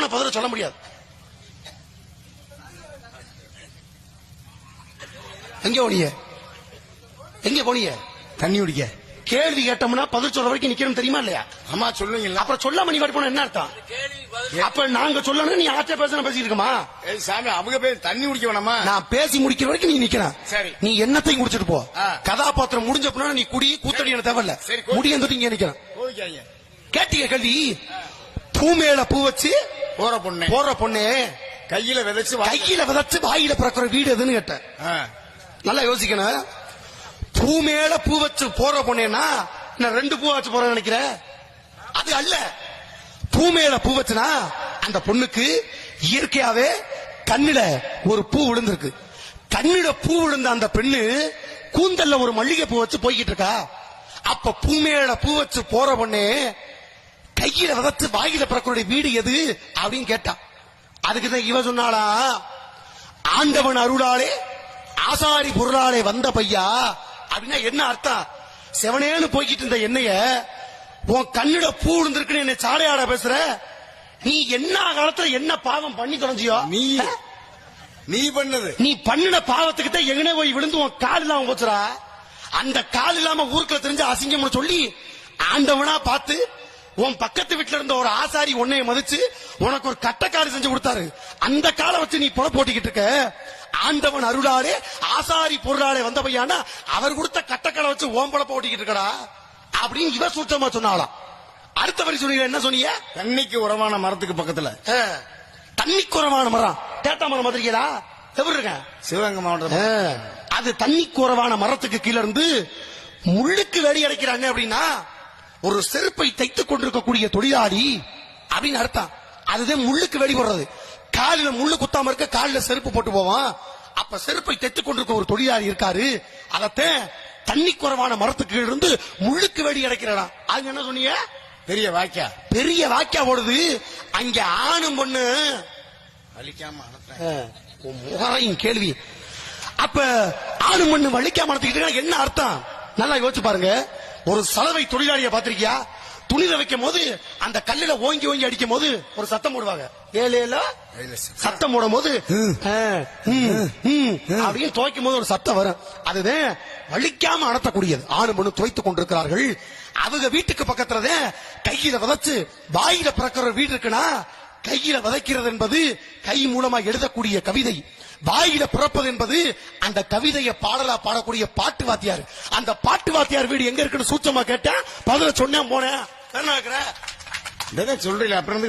பதில சொல்ல முடியாது. எங்க போனீங்க? எங்க போனீங்க? தண்ணி குடிக்க. கேள்வி கேட்டோம்னா பதில் சொல்ற வரைக்கும் நிக்கணும், தெரியுமா இல்லையா? அம்மா சொல்லுவீங்களா? அப்புறம் சொல்லாம நீ போன என்ன அர்த்தம்? அப்ப நாங்க சொல்லணும், நீ ஆச்சே பேசணும் பேசிட்டு இருக்கமா? சாமி அவங்க பேர் தண்ணி குடிக்க வேணாமா? நான் பேசி முடிக்கிற வரைக்கும் நீ நிக்கணும். சரி. நீ என்னத்தையும் குடிச்சிட்டு போ. கதாபாத்திரம் முடிஞ்ச பின்னா நீ குடி, கூத்தடி எனக்கு தேவையில்ல. முடிய இங்க நிக்கணும். கேட்டீங்க கேள்வி. பூ மேல பூ வச்சு போற பொண்ணு கையில விதைச்சு வாயில பிறக்கிற வீடு எதுன்னு கேட்டேன். நல்லா யோசிக்கணும். பூ மேல பூ வச்சு போற பொண்ணேன்னா நான் 2 பூ வச்சு போறேன்னு நினைக்கிறேன். அது அல்ல. பூ மேல பூ வச்சுனா அந்த பொண்ணுக்கு இயற்கையாவே கண்ணுல ஒரு பூ விழுந்திருக்கு. கண்ணுல பூ விழுந்த அந்த பெண்ணு கூந்தல்ல ஒரு மல்லிகை பூ வச்சு போய்கிட்டு இருக்கா. அப்ப பூ மேல பூ வச்சு போற பொண்ணே கையில விதத்து வாயில பிறக்கிற வீடு எது அப்படின்னு கேட்டா. அதுக்குதான் இவ சொன்னாளா, ஆண்டவன் அருளாலே ஆசாரி பொருளாலே வந்த பையா அப்படின்னா என்ன அர்த்தம்? செவனேன்னு போய்கிட்டு இருந்த என்னைய உன் கண்ணுட பூ விழுந்திருக்குன்னு என்ன சாடையாட பேசுற? நீ என்ன காலத்துல என்ன பாவம் பண்ணி தொலைஞ்சியோ? நீ பண்ணது, நீ பண்ணின பாவத்துக்கு தான் எங்கனே போய் விழுந்து உன் கால் இல்லாம போச்சுரா. அந்த கால் இல்லாம ஊருக்குள்ள தெரிஞ்ச அசிங்கம்னு சொல்லி ஆண்டவனா பார்த்து உன் பக்கத்து வீட்டுல இருந்த ஒரு ஆசாரி உன்னைய மதிச்சு உனக்கு ஒரு கட்டக்காடு செஞ்சு கொடுத்தாரு. அந்த காலை வச்சு நீ பொல போட்டிக்கிட்டு இருக்க. ஆண்டவன் அருளாலே ஆசாரி பொருளாலே வந்த பையானா அவர் கொடுத்த கட்டக்காலை வச்சு ஓம்பள போட்டிக்கிட்டு இருக்கடா அப்படின்னு இவ சூட்சமா சொன்னாலாம். அடுத்த வரி சொன்னீங்க, என்ன சொன்னீங்க? தண்ணிக்கு உரமான மரத்துக்கு பக்கத்துல. தண்ணிக்கு உரமான மரம் தேட்டா மரம் மாதிரிங்களா? எவ்வளவு இருக்க? சிவகங்கை மாவட்டம். அது தண்ணிக்கு உரமான மரத்துக்கு கீழ இருந்து முள்ளுக்கு வேலி அடைக்கிறாங்க அப்படின்னா ஒரு செருப்பை தைத்துக் கொண்டிருக்கக்கூடிய தொழிலாளி அப்படின்னு அர்த்தம். அதுதான் முள்ளுக்கு வேலி போடுறது. காலில முள்ளு குத்தாம இருக்க காலில செருப்பு போட்டு போவான். அப்ப செருப்பை தைத்துக் கொண்டிருக்க ஒரு தொழிலாளி இருக்காரு. அதத்தான் தண்ணி குறைவான மரத்துக்கு இருந்து முள்ளுக்கு வேலி அடைக்கிறா. அது என்ன சொன்னீங்க? பெரிய வாக்கியா ஓடுது. அங்க ஆணும் பொண்ணு வலிக்காம முகரையும் கேள்வி. அப்ப ஆணும் பொண்ணு வலிக்காம நடத்திக்கிட்டு என்ன அர்த்தம்? நல்லா யோசிச்சு பாருங்க. ஒரு சலவை தொழிலாளியை பாத்திருக்கியா? துணி வைக்கும் போது அந்த கல்லுல ஓங்கி ஓங்கி அடிக்கும் போது ஒரு சத்தம் போடுவாங்க. சத்தம் போடும் போது அப்படின்னு துவைக்கும் போது ஒரு சத்தம் வரும். அதுதான் வலிக்காம அடத்தக்கூடியது. ஆணு பொண்ணு துவைத்துக் கொண்டிருக்கிறார்கள். அவங்க வீட்டுக்கு பக்கத்துலதான் கையில விதைச்சு வாயில பிறக்கிற வீடு இருக்குன்னா, கையில விதைக்கிறது என்பது கை மூலமா எழுதக்கூடிய கவிதை. வாயில பிறப்பது என்பது அந்த கவிதையை பாடலா பாடக்கூடிய பாட்டு வாத்தியார். அந்த பாட்டு வாத்தியார் வீடு எங்க இருக்குன்னு சூச்சமா கேட்டேன். பதில சொன்னேன் போனேன். சொல்றீங்க அப்புறம்